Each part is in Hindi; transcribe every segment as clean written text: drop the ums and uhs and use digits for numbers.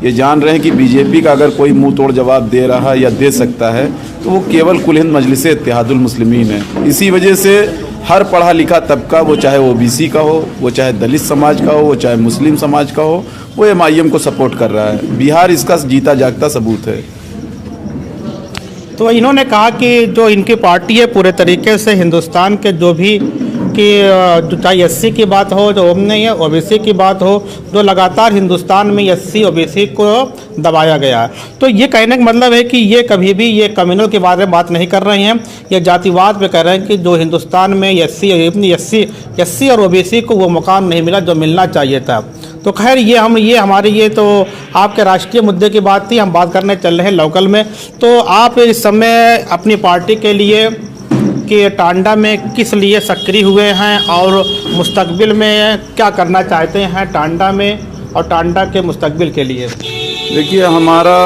ये जान रहे हैं कि बीजेपी का अगर कोई मुंह तोड़ जवाब दे रहा है या दे सकता है तो वो केवल कुल हिंद मजलिस इत्तेहादुल मुस्लिमीन है। इसी वजह से हर पढ़ा लिखा तबका, वो चाहे ओबीसी का हो, वो चाहे दलित समाज का हो, वो चाहे मुस्लिम समाज का हो, वो एमआईएम को सपोर्ट कर रहा है। बिहार इसका जीता जागता सबूत है। तो इन्होंने कहा कि जो इनकी पार्टी है पूरे तरीके से हिंदुस्तान के जो भी कि चाहे एससी की बात हो, जो नहीं है ओबीसी की बात हो, जो लगातार हिंदुस्तान में एससी ओबीसी को दबाया गया है। तो ये कहने का मतलब है कि ये कभी भी ये कम्युनल के बारे में बात नहीं कर रहे हैं, ये जातिवाद पे कह रहे हैं कि जो हिंदुस्तान में एससी और ओबीसी को वो मुकाम नहीं मिला जो मिलना चाहिए था। तो खैर ये तो आपके राष्ट्रीय मुद्दे की बात थी, हम बात करने चल रहे हैं लोकल में। तो आप इस समय अपनी पार्टी के लिए कि टांडा में किस लिए सक्रिय हुए हैं और मुस्तकबिल में क्या करना चाहते हैं टांडा में और टांडा के मुस्तकबिल के लिए? देखिए, हमारा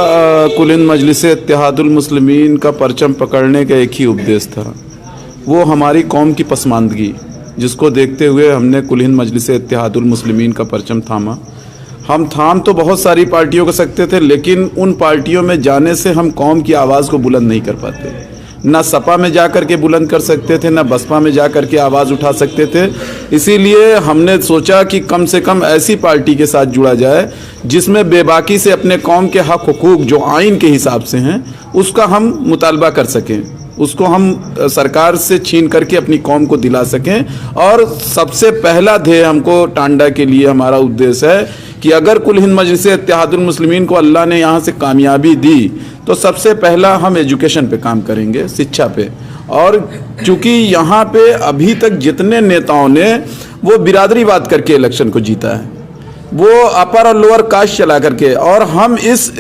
कुल हिंद मजलिस इत्तेहादुल मुस्लिमीन का परचम पकड़ने का एक ही उपदेश था, वो हमारी कौम की पसमानदगी, जिसको देखते हुए हमने कुल हिंद मजलिस इत्तेहादुल मुस्लिमीन का परचम थामा। हम थाम तो बहुत सारी पार्टियों कर सकते थे, लेकिन उन पार्टियों में जाने से हम कौम की आवाज़ को बुलंद नहीं कर पाते। ना सपा में जा कर के बुलंद कर सकते थे, ना बसपा में जा कर के आवाज़ उठा सकते थे। इसीलिए हमने सोचा कि कम से कम ऐसी पार्टी के साथ जुड़ा जाए जिसमें बेबाकी से अपने कौम के हक हुकूक जो आइन के हिसाब से हैं उसका हम मुतालबा कर सकें, उसको हम सरकार से छीन करके अपनी कौम को दिला सकें। और सबसे पहला ध्येय हमको टांडा के लिए हमारा उद्देश्य है कि अगर कुल हिंद मजलिस इत्तेहादुल मुस्लिमीन को अल्लाह ने यहाँ से कामयाबी दी तो सबसे पहला हम एजुकेशन पे काम करेंगे, शिक्षा पे। और चूँकि यहाँ पे अभी तक जितने नेताओं ने वो बिरादरीवाद करके इलेक्शन को जीता है, वो अपर और लोअर कास्ट चला करके, और हम इस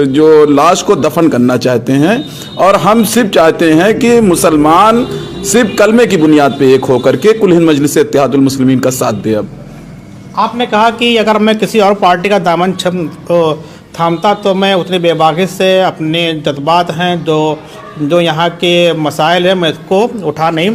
जो लाश को दफन करना चाहते हैं। और हम सिर्फ चाहते हैं कि मुसलमान सिर्फ कलमे की बुनियाद पे एक होकर के कुल हिंद मजलिस इत्तेहादुल मुस्लिमीन का साथ दे। अब आपने कहा कि अगर मैं किसी और पार्टी का दामन थामता तो मैं उतनी बेबाकी से अपने जज्बात हैं जो यहाँ के मसाइल हैं मैं इसको उठा नहीं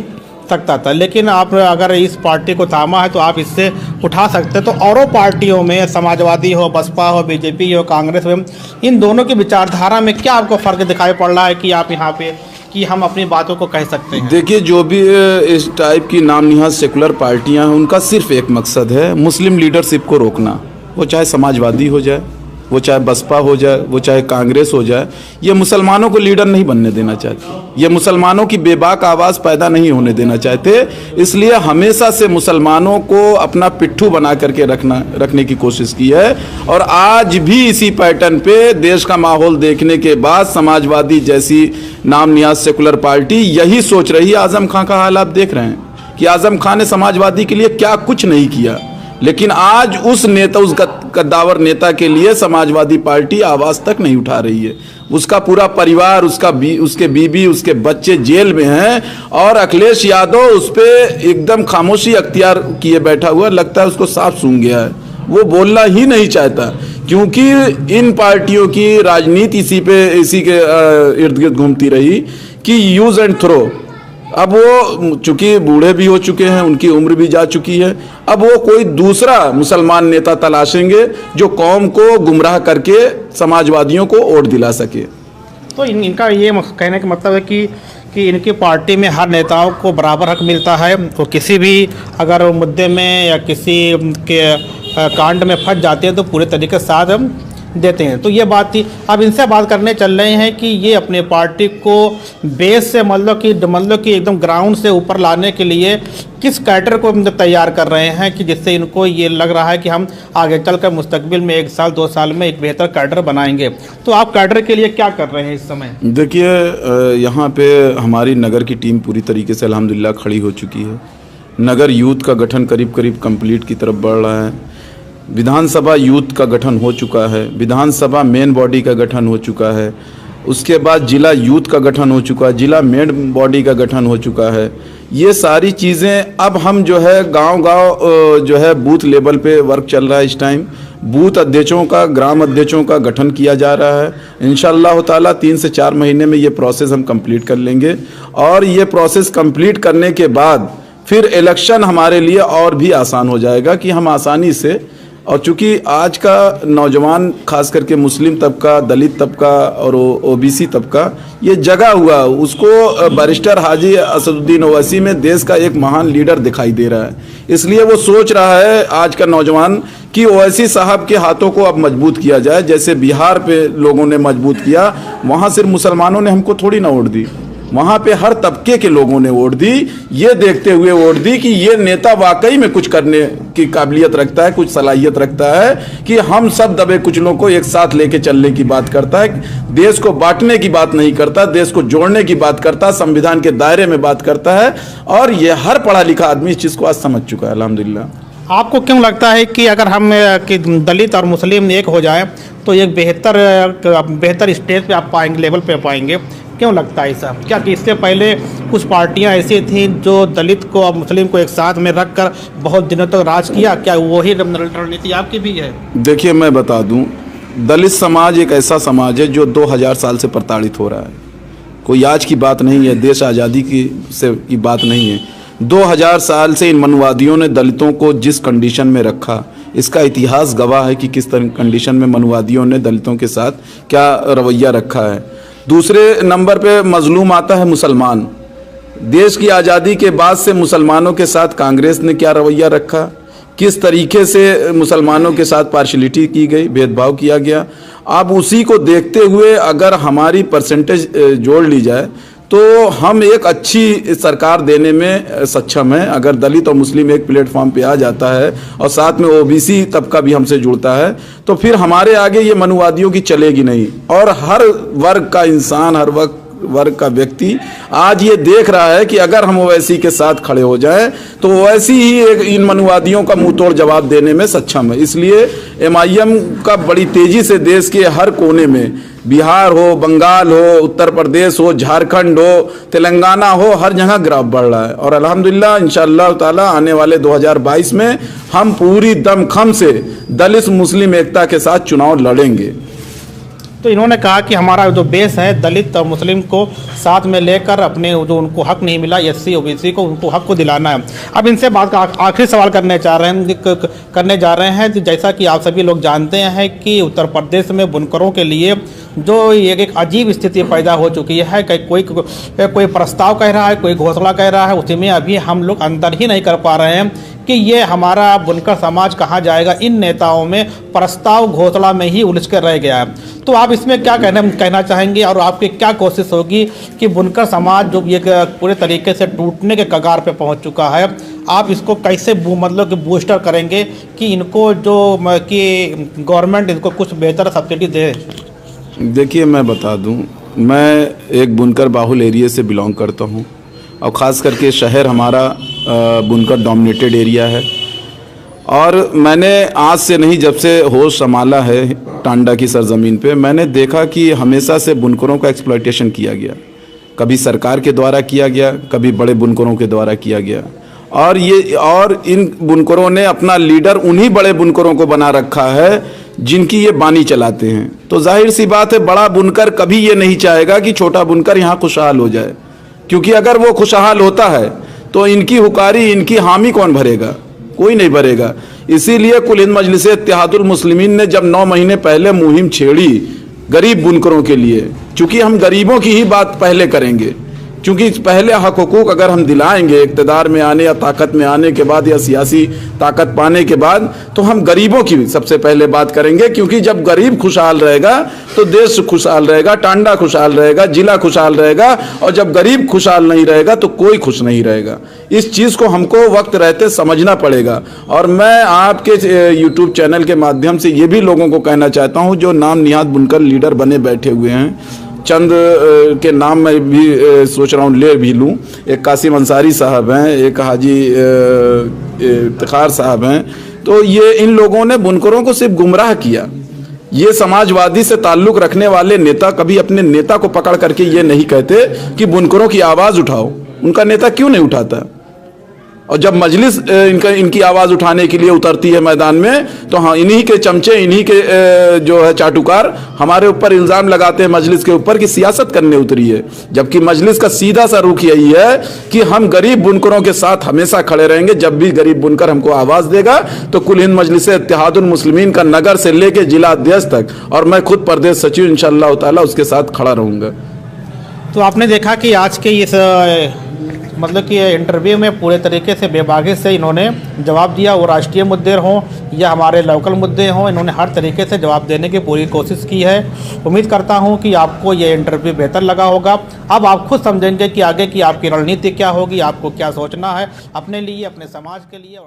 सकता था, लेकिन आप अगर इस पार्टी को थामा है तो आप इससे उठा सकते। तो औरों पार्टियों में समाजवादी हो, बसपा हो, बीजेपी हो, कांग्रेस हो, इन दोनों की विचारधारा में क्या आपको फ़र्क दिखाई पड़ रहा है कि आप यहाँ पे कि हम अपनी बातों को कह सकते हैं? देखिए, जो भी इस टाइप की नाम निहाद सेकुलर पार्टियां हैं उनका सिर्फ एक मकसद है, मुस्लिम लीडरशिप को रोकना। वो चाहे समाजवादी हो जाए, वो चाहे बसपा हो जाए, वो चाहे कांग्रेस हो जाए, ये मुसलमानों को लीडर नहीं बनने देना चाहती, ये मुसलमानों की बेबाक आवाज़ पैदा नहीं होने देना चाहते। इसलिए हमेशा से मुसलमानों को अपना पिट्ठू बना करके रखने की कोशिश की है। और आज भी इसी पैटर्न पे देश का माहौल देखने के बाद समाजवादी जैसी नाम नियाज सेकुलर पार्टी यही सोच रही है। आजम खां का हाल आप देख रहे हैं कि आजम खां ने समाजवादी के लिए क्या कुछ नहीं किया, लेकिन आज उस कद्दावर नेता के लिए समाजवादी पार्टी आवाज़ तक नहीं उठा रही है। उसका पूरा परिवार, उसके बीबी, उसके बच्चे जेल में हैं और अखिलेश यादव उस पर एकदम खामोशी अख्तियार किए बैठा हुआ, लगता है उसको साफ सूंघ गया है, वो बोलना ही नहीं चाहता। क्योंकि इन पार्टियों की राजनीति इसी के इर्द गिर्द घूमती रही कि यूज़ एंड थ्रो। अब वो चूंकि बूढ़े भी हो चुके हैं, उनकी उम्र भी जा चुकी है, अब वो कोई दूसरा मुसलमान नेता तलाशेंगे जो कौम को गुमराह करके समाजवादियों को वोट दिला सके। तो इनका ये कहने का मतलब है कि इनकी पार्टी में हर नेताओं को बराबर हक मिलता है, तो किसी भी अगर मुद्दे में या किसी के कांड में फंस जाते हैं तो पूरे तरीके से साथ हम देते हैं। तो ये बात थी। अब इनसे बात करने चल रहे हैं कि ये अपने पार्टी को बेस से मतलब कि एकदम ग्राउंड से ऊपर लाने के लिए किस कैडर को तैयार कर रहे हैं कि जिससे इनको ये लग रहा है कि हम आगे चलकर मुस्तकबिल में 1 साल 2 साल में एक बेहतर कैडर बनाएंगे। तो आप कैडर के लिए क्या कर रहे हैं इस समय? देखिए, यहाँ पे हमारी नगर की टीम पूरी तरीके से अल्हम्दुलिल्लाह खड़ी हो चुकी है। नगर यूथ का गठन करीब करीब कंप्लीट की तरफ बढ़ रहा है। विधानसभा यूथ का गठन हो चुका है, विधानसभा मेन बॉडी का गठन हो चुका है, उसके बाद जिला यूथ का गठन हो चुका है, जिला मेन बॉडी का गठन हो चुका है। ये सारी चीज़ें अब हम जो है गांव-गांव जो है बूथ लेवल पे वर्क चल रहा है। इस टाइम बूथ अध्यक्षों का, ग्राम अध्यक्षों का गठन किया जा रहा है। इंशाअल्लाह ताला 3 से 4 महीने में ये प्रोसेस हम कंप्लीट कर लेंगे और ये प्रोसेस कंप्लीट करने के बाद फिर इलेक्शन हमारे लिए और भी आसान हो जाएगा कि हम आसानी से और चूंकि आज का नौजवान, खास करके मुस्लिम तबका, दलित तबका और ओबीसी तबका ये जगा हुआ, उसको बैरिस्टर हाजी असदुद्दीन ओवैसी में देश का एक महान लीडर दिखाई दे रहा है। इसलिए वो सोच रहा है आज का नौजवान कि ओवैसी साहब के हाथों को अब मजबूत किया जाए, जैसे बिहार पे लोगों ने मजबूत किया। वहाँ सिर्फ मुसलमानों ने हमको थोड़ी ना वोट दी, वहाँ पे हर तबके के लोगों ने वोट दी, ये देखते हुए वोट दी कि ये नेता वाकई में कुछ करने की काबिलियत रखता है, कुछ सलाहियत रखता है कि हम सब दबे कुचलों को एक साथ लेके चलने की बात करता है, देश को बांटने की बात नहीं करता, देश को जोड़ने की बात करता, संविधान के दायरे में बात करता है। और ये हर पढ़ा लिखा आदमी इस चीज़ को आज समझ चुका है अल्हम्दुलिल्लाह। आपको क्यों लगता है कि अगर हम कि दलित और मुस्लिम एक हो जाए तो एक बेहतर स्टेज पे आप पाएंगे, लेवल पे पाएंगे? क्यों लगता है ऐसा? क्या कि इससे पहले कुछ पार्टियां ऐसी थीं जो दलित को और मुस्लिम को एक साथ में रखकर बहुत दिनों तक राज किया? क्या वही रणनीति आपकी भी है? देखिए, मैं बता दूं, दलित समाज एक ऐसा समाज है जो 2000 साल से प्रताड़ित हो रहा है। कोई आज की बात नहीं है, देश आज़ादी की बात नहीं है। 2000 साल से इन मनुवादियों ने दलितों को जिस कंडीशन में रखा, इसका इतिहास गवाह है कि किस तरह कंडीशन में मनुवादियों ने दलितों के साथ क्या रवैया रखा है। दूसरे नंबर पे मजलूम आता है मुसलमान। देश की आज़ादी के बाद से मुसलमानों के साथ कांग्रेस ने क्या रवैया रखा, किस तरीके से मुसलमानों के साथ पार्शलिटी की गई, भेदभाव किया गया। अब उसी को देखते हुए अगर हमारी परसेंटेज जोड़ ली जाए तो हम एक अच्छी सरकार देने में सक्षम हैं। अगर दलित और मुस्लिम एक प्लेटफॉर्म पे आ जाता है और साथ में ओबीसी तबका भी हमसे जुड़ता है तो फिर हमारे आगे ये मनुवादियों की चलेगी नहीं। और हर वर्ग का इंसान, हर वर्ग का व्यक्ति आज ये देख रहा है कि अगर हम ओवैसी के साथ खड़े हो जाएं तो ओवैसी ही एक इन मनुवादियों का मुंह तोड़ जवाब देने में सक्षम है। इसलिए एमआईएम का बड़ी तेजी से देश के हर कोने में, बिहार हो, बंगाल हो, उत्तर प्रदेश हो, झारखंड हो, तेलंगाना हो, हर जगह ग्राफ बढ़ रहा है। और अल्हम्दुलिल्लाह इंशाअल्लाह ताला आने वाले 2022 में हम पूरी दमखम से दलित मुस्लिम एकता के साथ चुनाव लड़ेंगे। तो इन्होंने कहा कि हमारा जो बेस है दलित और मुस्लिम को साथ में लेकर अपने जो उनको हक नहीं मिला एससी ओबीसी को, उनको हक को दिलाना है। अब इनसे बात का आखिरी सवाल करने जा रहे हैं जैसा कि आप सभी लोग जानते हैं कि उत्तर प्रदेश में बुनकरों के लिए जो एक अजीब स्थिति पैदा हो चुकी है कि कोई प्रस्ताव कह रहा है, कोई घोषणा कह रहा है, उसी में अभी हम लोग अंतर ही नहीं कर पा रहे हैं कि ये हमारा बुनकर समाज कहाँ जाएगा। इन नेताओं में प्रस्ताव घोषणा में ही उलझ कर रह गया है। तो आप इसमें क्या कहना चाहेंगे और आपकी क्या कोशिश होगी कि बुनकर समाज जो एक पूरे तरीके से टूटने के कगार पे पहुंच चुका है, आप इसको कैसे मतलब कि बूस्टर करेंगे कि इनको कि गवर्नमेंट इनको कुछ बेहतर सब्सिडी दे? देखिए, मैं बता दूं, मैं एक बुनकर बाहुल एरिया से बिलोंग करता हूं और ख़ास करके शहर हमारा बुनकर डोमिनेटेड एरिया है। और मैंने आज से नहीं, जब से होश संभाला है टांडा की सरजमीन पे, मैंने देखा कि हमेशा से बुनकरों का एक्सप्लॉयटेशन किया गया। कभी सरकार के द्वारा किया गया, कभी बड़े बुनकरों के द्वारा किया गया। और इन बुनकरों ने अपना लीडर उन्हीं बड़े बुनकरों को बना रखा है जिनकी ये बानी चलाते हैं। तो जाहिर सी बात है, बड़ा बुनकर कभी ये नहीं चाहेगा कि छोटा बुनकर यहाँ खुशहाल हो जाए, क्योंकि अगर वो खुशहाल होता है तो इनकी हुकारी, इनकी हामी कौन भरेगा? कोई नहीं भरेगा। इसीलिए कुल हिंद मजलिस इत्तेहादुल मुस्लिमीन ने जब 9 महीने पहले मुहिम छेड़ी गरीब बुनकरों के लिए, चूँकि हम गरीबों की ही बात पहले करेंगे, क्योंकि पहले हक हुकूक अगर हम दिलाएंगे इक़्तिदार में आने या ताकत में आने के बाद या सियासी ताकत पाने के बाद, तो हम गरीबों की सबसे पहले बात करेंगे। क्योंकि जब गरीब खुशहाल रहेगा तो देश खुशहाल रहेगा, टांडा खुशहाल रहेगा, जिला खुशहाल रहेगा। और जब गरीब खुशहाल नहीं रहेगा तो कोई खुश नहीं रहेगा। इस चीज़ को हमको वक्त रहते समझना पड़ेगा। और मैं आपके यूट्यूब चैनल के माध्यम से ये भी लोगों को कहना चाहता हूँ जो नाम निहाद बुनकर लीडर बने बैठे हुए हैं, चंद के नाम मैं भी सोच रहा हूँ ले भी लूँ। एक कासिम अंसारी साहब हैं, एक हाजी इफ्तिखार साहब हैं। तो ये इन लोगों ने बुनकरों को सिर्फ गुमराह किया। ये समाजवादी से ताल्लुक़ रखने वाले नेता कभी अपने नेता को पकड़ करके ये नहीं कहते कि बुनकरों की आवाज़ उठाओ। उनका नेता क्यों नहीं उठाता? और जब मजलिस इनकी आवाज़ उठाने के लिए उतरती है मैदान में, तो हाँ, इन्हीं के चमचे, इन्हीं के जो है चाटुकार हमारे ऊपर इल्ज़ाम लगाते हैं मजलिस के ऊपर कि सियासत करने उतरी है। जबकि मजलिस का सीधा सा रुख यही है कि हम गरीब बुनकरों के साथ हमेशा खड़े रहेंगे। जब भी गरीब बुनकर हमको आवाज़ देगा तो कुल हिंद मजलिस इत्तेहादुल मुस्लिमीन का नगर से लेके जिला अध्यक्ष तक, और मैं खुद प्रदेश सचिव इंशाअल्लाह ताला उसके साथ खड़ा रहूँगा। तो आपने देखा कि आज के इस मतलब कि इंटरव्यू में पूरे तरीके से बेबाकी से इन्होंने जवाब दिया। वो राष्ट्रीय मुद्दे हों या हमारे लोकल मुद्दे हों, इन्होंने हर तरीके से जवाब देने की पूरी कोशिश की है। उम्मीद करता हूं कि आपको ये इंटरव्यू बेहतर लगा होगा। अब आप खुद समझेंगे कि आगे की आपकी रणनीति क्या होगी, आपको क्या सोचना है अपने लिए, अपने समाज के लिए।